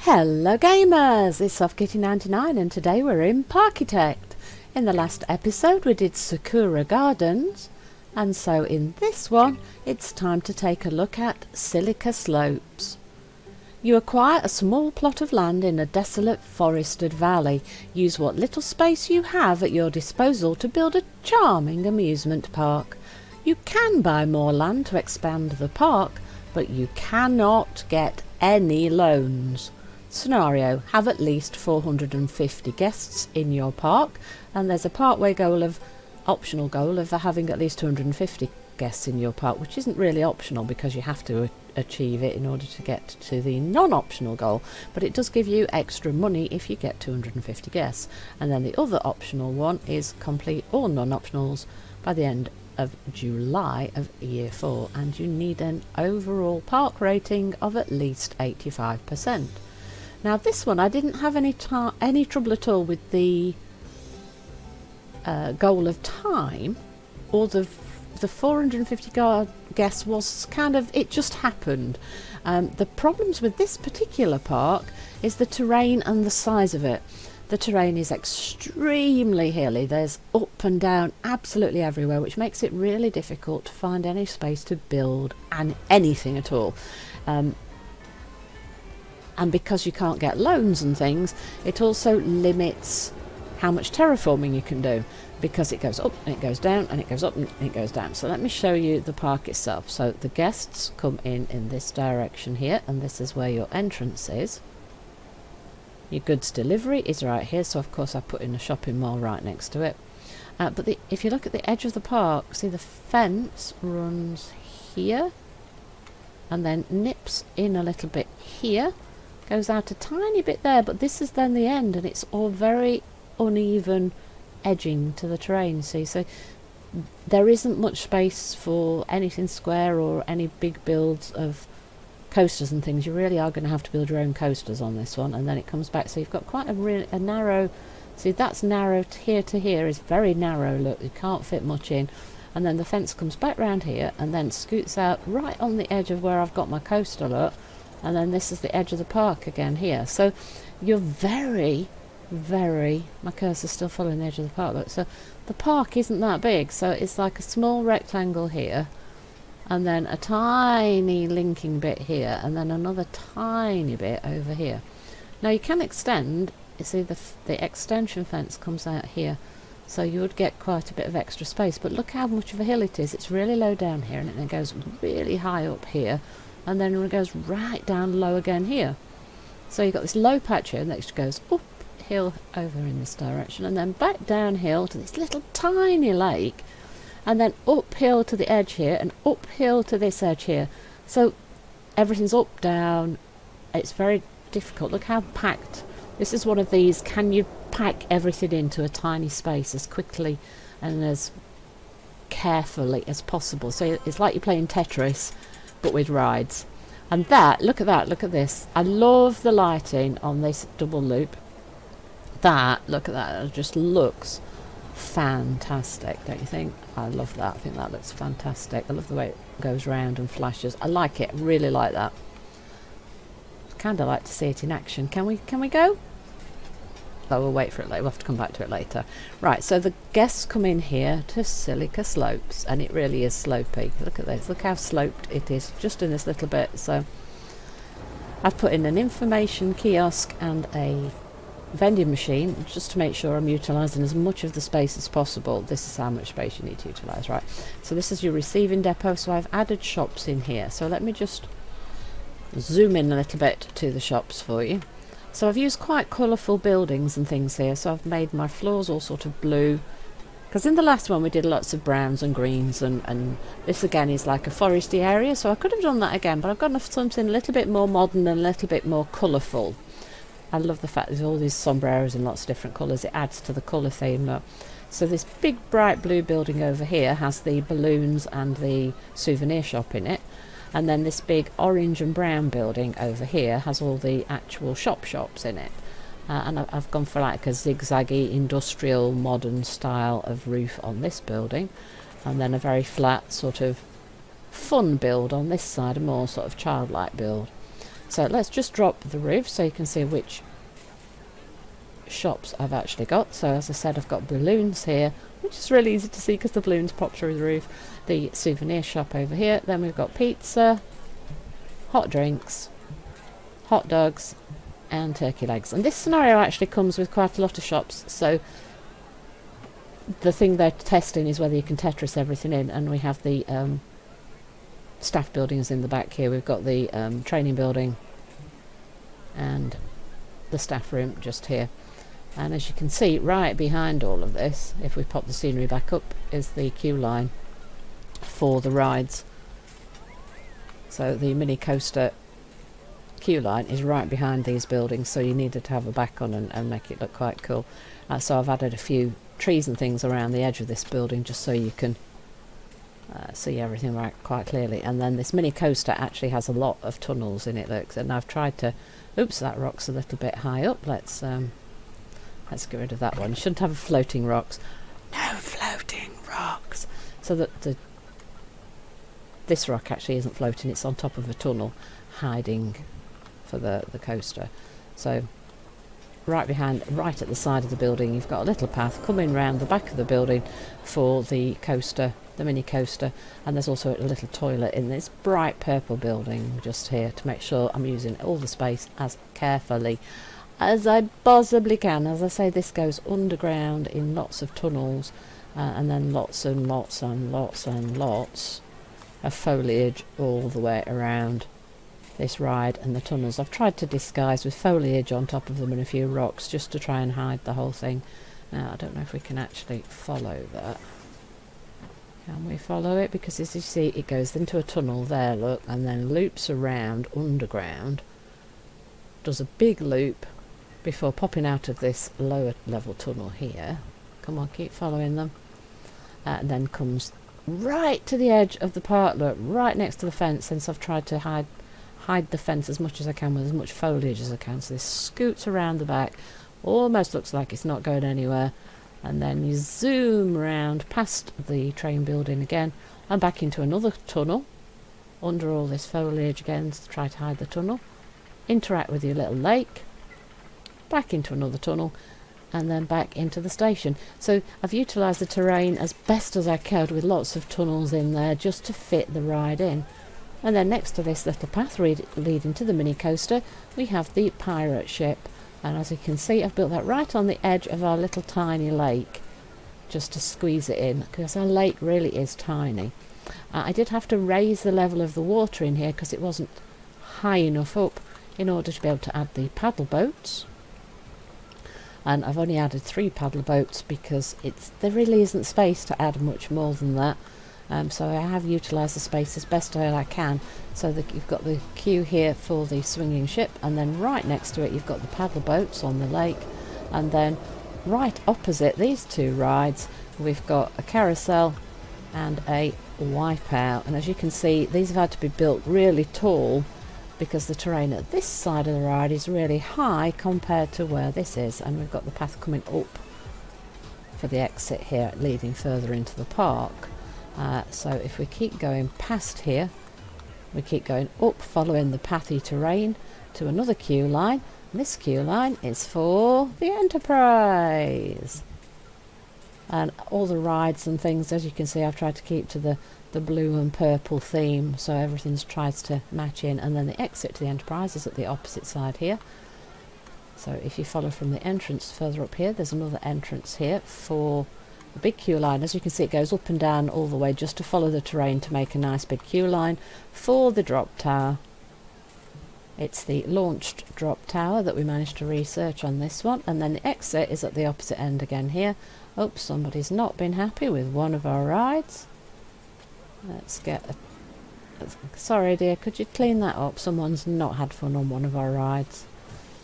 Hello gamers, it's SoftKitty99 and today we're in Parkitect. In the last episode we did Sakura Gardens, and so in this one it's time to take a look at Silica Slopes. You acquire a small plot of land in a desolate forested valley. Use what little space you have at your disposal to build a charming amusement park. You can buy more land to expand the park, but you cannot get any loans. Scenario: have at least 450 guests in your park, and there's a partway goal of optional goal of having at least 250 guests in your park, which isn't really optional because you have to achieve it in order to get to the non-optional goal, but it does give you extra money if you get 250 guests. And then the other optional one is complete all non-optionals by the end of July of year 4, and you need an overall park rating of at least 85%. Now this one I didn't have any trouble at all with the goal of time, or the 450 guests was kind of, it just happened. The problems with this particular park is the terrain and the size of it. The terrain is extremely hilly, there's up and down absolutely everywhere, which makes it really difficult to find any space to build anything at all. And because you can't get loans and things, it also limits how much terraforming you can do, because it goes up and it goes down and it goes up and it goes down. So let me show you the park itself. So the guests come in this direction here, and this is where your entrance is. Your goods delivery is right here, so of course I put in a shopping mall right next to it. But if you look at the edge of the park, see the fence runs here and then nips in a little bit here, goes out a tiny bit there, but this is then the end, and it's all very uneven edging to the terrain, see, so there isn't much space for anything square or any big builds of coasters and things. You really are going to have to build your own coasters on this one, and then it comes back, so you've got quite a narrow, see that's narrow here to here is very narrow, look, you can't fit much in, and then the fence comes back round here and then scoots out right on the edge of where I've got my coaster, look, and then this is the edge of the park again here. So you're very, my cursor's still following the edge of the park, look. So the park isn't that big, so it's like a small rectangle here, and then a tiny linking bit here, and then another tiny bit over here. Now you can extend, you see the extension fence comes out here, so you would get quite a bit of extra space, but look how much of a hill it is. It's really low down here, and then it goes really high up here, and then it goes right down low again here. So you've got this low patch here, and next goes uphill over in this direction, and then back downhill to this little tiny lake, and then uphill to the edge here, and uphill to this edge here. So everything's up, down. It's very difficult. Look how packed. This is one of these, can you pack everything into a tiny space as quickly and as carefully as possible? So it's like you're playing Tetris, but with rides. And look at this. I love the lighting on this double loop. Look at that, it just looks fantastic, don't you think? I love that. I think that looks fantastic. I love the way it goes round and flashes. I like it, really like that. Kind of like to see it in action. Can we go? Oh, we'll wait for it later. We'll have to come back to it later. Right, so the guests come in here to Silica Slopes, and it really is slopey. Look at this. Look how sloped it is, just in this little bit. So I've put in an information kiosk and a vending machine just to make sure I'm utilising as much of the space as possible. This is how much space you need to utilise, right? So this is your receiving depot, so I've added shops in here. So let me just zoom in a little bit to the shops for you. So I've used quite colourful buildings and things here, so I've made my floors all sort of blue, because in the last one we did lots of browns and greens, and this again is like a foresty area, so I could have done that again, but I've gone for something a little bit more modern and a little bit more colourful. I love the fact there's all these sombreros in lots of different colours. It adds to the colour theme, look. So this big bright blue building over here has the balloons and the souvenir shop in it. And then this big orange and brown building over here has all the actual shops in it. And I've gone for like a zigzaggy industrial modern style of roof on this building, and then a very flat sort of fun build on this side, a more sort of childlike build. So let's just drop the roof so you can see which shops I've actually got. So as I said, I've got balloons here, which is really easy to see because the balloons pop through the roof. The souvenir shop over here. Then we've got pizza, hot drinks, hot dogs, and turkey legs. And this scenario actually comes with quite a lot of shops, so the thing they're testing is whether you can Tetris everything in. And we have the staff buildings in the back here. We've got the training building and the staff room just here. And as you can see, right behind all of this, if we pop the scenery back up, is the queue line for the rides. So the mini coaster queue line is right behind these buildings, so you needed to have a back on and make it look quite cool. So I've added a few trees and things around the edge of this building just so you can see everything right quite clearly. And then this mini coaster actually has a lot of tunnels in it, look, and I've tried to, oops, that rock's a little bit high up. Let's get rid of that one. You shouldn't have floating rocks. No floating rocks. So that this rock actually isn't floating, it's on top of a tunnel hiding for the coaster. So right at the side of the building, you've got a little path coming round the back of the building for the coaster, the mini coaster, and there's also a little toilet in this bright purple building just here to make sure I'm using all the space as carefully as I possibly can. As I say, this goes underground in lots of tunnels, and then lots and lots and lots and lots of foliage all the way around this ride and the tunnels. I've tried to disguise with foliage on top of them and a few rocks just to try and hide the whole thing. Now I don't know if we can actually follow that. Can we follow it? Because as you see, it goes into a tunnel there, look, and then loops around underground, does a big loop before popping out of this lower level tunnel here. Come on, keep following them. And then comes right to the edge of the park, look, right next to the fence, since I've tried to hide the fence as much as I can with as much foliage as I can. So this scoots around the back, almost looks like it's not going anywhere, and then you zoom round past the train building again and back into another tunnel under all this foliage again to try to hide the tunnel, interact with your little lake, back into another tunnel, and then back into the station. So I've utilised the terrain as best as I could with lots of tunnels in there just to fit the ride in. And then next to this little path leading to the mini coaster, we have the pirate ship. And as you can see, I've built that right on the edge of our little tiny lake, just to squeeze it in, because our lake really is tiny. I did have to raise the level of the water in here because it wasn't high enough up in order to be able to add the paddle boats. And I've only added 3 paddle boats because there really isn't space to add much more than that. So I have utilised the space as best I can, so that you've got the queue here for the swinging ship, and then right next to it you've got the paddle boats on the lake, and then right opposite these 2 rides we've got a carousel and a wipeout. And as you can see, these have had to be built really tall because the terrain at this side of the ride is really high compared to where this is, and we've got the path coming up for the exit here leading further into the park. So if we keep going past here, we keep going up following the pathy terrain to another queue line, and this queue line is for the Enterprise. And all the rides and things, as you can see, I've tried to keep to the blue and purple theme, so everything's tries to match in. And then the exit to the Enterprise is at the opposite side here. So if you follow from the entrance further up here, there's another entrance here for the big queue line. As you can see, it goes up and down all the way just to follow the terrain to make a nice big queue line for the drop tower. It's the launched drop tower that we managed to research on this one, and then the exit is at the opposite end again here. Oh, somebody's not been happy with one of our rides. Let's get sorry dear, could you clean that up? Someone's not had fun on one of our rides.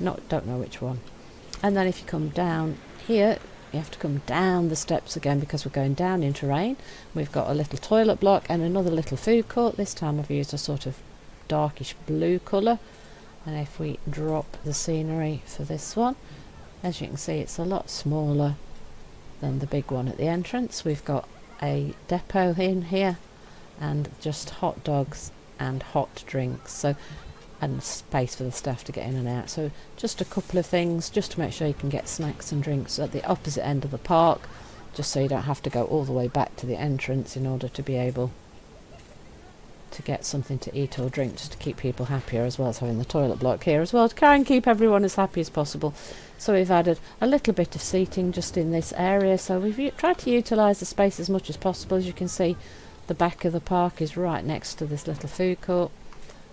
Don't know which one. And then if you come down here, you have to come down the steps again because we're going down in terrain. We've got a little toilet block and another little food court. This time I've used a sort of darkish blue colour. And if we drop the scenery for this one, as you can see, it's a lot smaller than the big one at the entrance. We've got a depot in here and just hot dogs and hot drinks. So and space for the staff to get in and out. So just a couple of things just to make sure you can get snacks and drinks at the opposite end of the park, just so you don't have to go all the way back to the entrance in order to be able to get something to eat or drink, just to keep people happier, as well as having the toilet block here as well to try and keep everyone as happy as possible. So we've added a little bit of seating just in this area, so we've tried to utilise the space as much as possible. As you can see, the back of the park is right next to this little food court,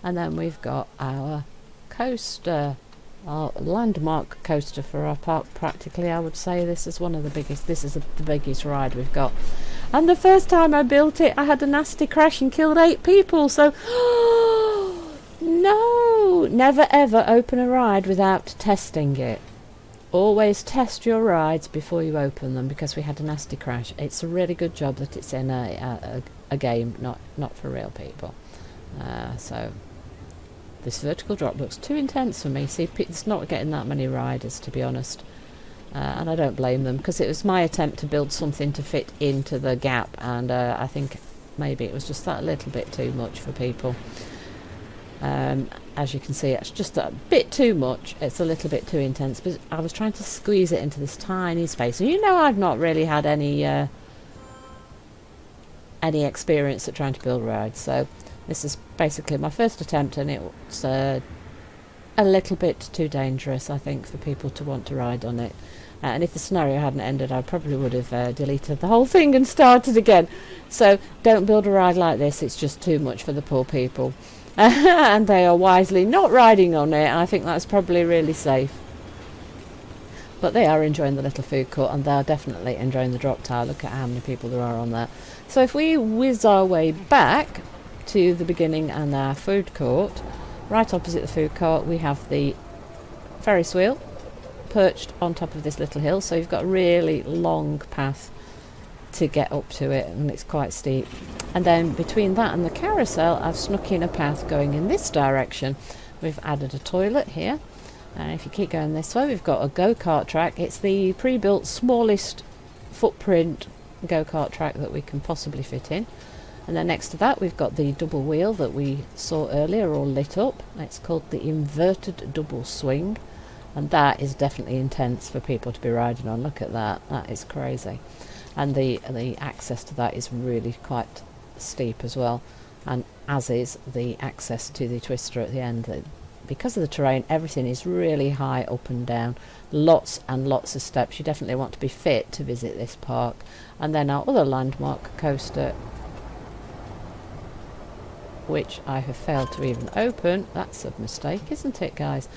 and then we've got our coaster, our landmark coaster for our park. Practically, I would say this is one of the biggest. This is the biggest ride we've got. And the first time I built it, I had a nasty crash and killed 8 people. So, no, never ever open a ride without testing it. Always test your rides before you open them, because we had a nasty crash. It's a really good job that it's in a game, not for real people. So this vertical drop looks too intense for me. See, it's not getting that many riders, to be honest. And I don't blame them, because it was my attempt to build something to fit into the gap, and I think maybe it was just that little bit too much for people. As you can see, it's just a bit too much. It's a little bit too intense, but I was trying to squeeze it into this tiny space. And you know, I've not really had any experience at trying to build rides, so this is basically my first attempt, and it's a little bit too dangerous, I think, for people to want to ride on it. And if the scenario hadn't ended, I probably would have deleted the whole thing and started again. So don't build a ride like this. It's just too much for the poor people. And they are wisely not riding on it. I think that's probably really safe. But they are enjoying the little food court, and they are definitely enjoying the drop tower. Look at how many people there are on there. So if we whiz our way back to the beginning and our food court, right opposite the food court we have the Ferris wheel perched on top of this little hill, so you've got a really long path to get up to it, and it's quite steep. And then between that and the carousel, I've snuck in a path going in this direction. We've added a toilet here, and if you keep going this way, we've got a go-kart track. It's the pre-built smallest footprint go-kart track that we can possibly fit in. And then next to that we've got the double wheel that we saw earlier, all lit up. It's called the inverted double swing, and that is definitely intense for people to be riding on. Look at that, that is crazy. And the access to that is really quite steep as well, and as is the access to the twister at the end. Because of the terrain, everything is really high up and down, lots and lots of steps. You definitely want to be fit to visit this park. And then our other landmark coaster, which I have failed to even open. That's a mistake, isn't it, guys?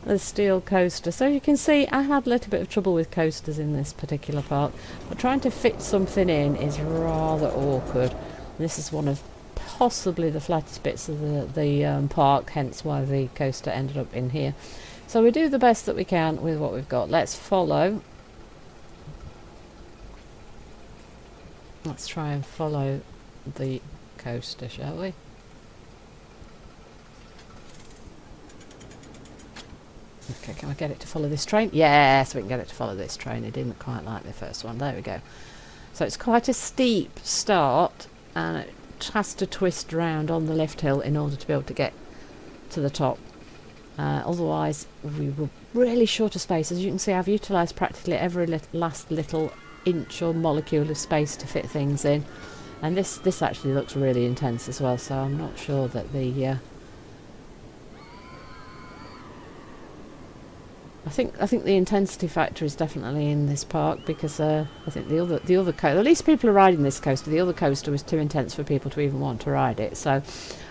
The steel coaster. So you can see I had a little bit of trouble with coasters in this particular park, but trying to fit something in is rather awkward. This is one of possibly the flattest bits of the park, hence why the coaster ended up in here. So we do the best that we can with what we've got. Let's follow. Let's try and follow the coaster, shall we? Okay, can I get it to follow this train? Yes, we can get it to follow this train. It didn't quite like the first one. There we go. So it's quite a steep start, and it has to twist round on the left hill in order to be able to get to the top. Otherwise, we were really short of space. As you can see, I've utilised practically every last little inch or molecule of space to fit things in. And this actually looks really intense as well, so I'm not sure that the I think the intensity factor is definitely in this park, because I think the other coaster, at least people are riding this coaster, the other coaster was too intense for people to even want to ride it. So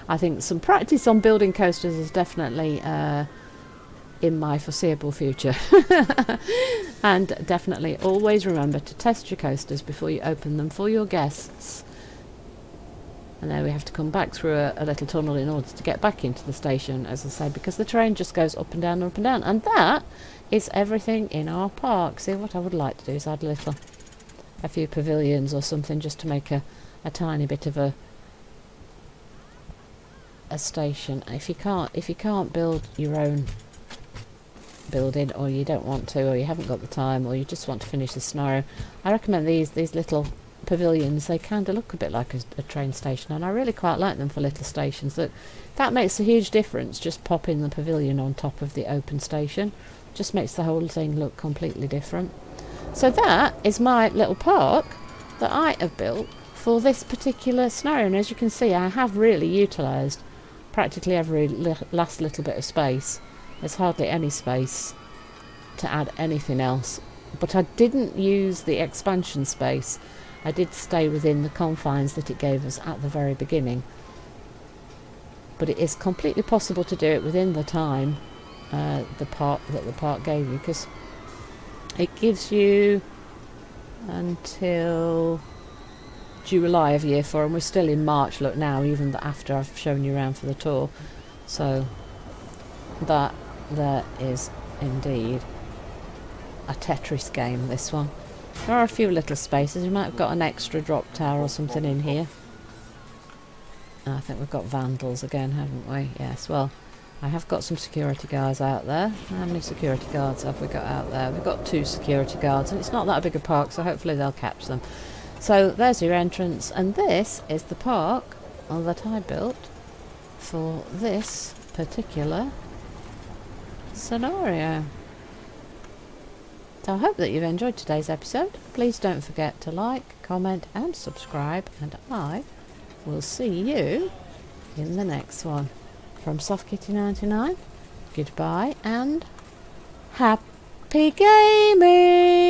I think some practice on building coasters is definitely in my foreseeable future. And definitely always remember to test your coasters before you open them for your guests. And then we have to come back through a little tunnel in order to get back into the station, as I said, because the train just goes up and down and up and down. And that is everything in our park. See, what I would like to do is add a few pavilions or something, just to make a tiny bit of a station. If you can't build your own building, or you don't want to, or you haven't got the time, or you just want to finish the scenario, I recommend these little pavilions, they kind of look a bit like a train station, and I really quite like them for little stations. That makes a huge difference, just popping the pavilion on top of the open station. Just makes the whole thing look completely different. So that is my little park that I have built for this particular scenario, and as you can see, I have really utilised practically every last little bit of space. There's hardly any space to add anything else, but I didn't use the expansion space. I did stay within the confines that it gave us at the very beginning, but it is completely possible to do it within the time the park gave you, because it gives you until July of year 4, and we're still in March, look now, even after I've shown you around for the tour. So that there is indeed a Tetris game, this one. There are a few little spaces. We might have got an extra drop tower or something in here. I think we've got vandals again, haven't we? Yes, well, I have got some security guards out there. How many security guards have we got out there? We've got 2 security guards, and it's not that big a park, so hopefully they'll catch them. So there's your entrance, and this is the park that I built for this particular scenario. So I hope that you've enjoyed today's episode. Please don't forget to like, comment and subscribe, and I will see you in the next one. From SoftKitty99, goodbye and happy gaming!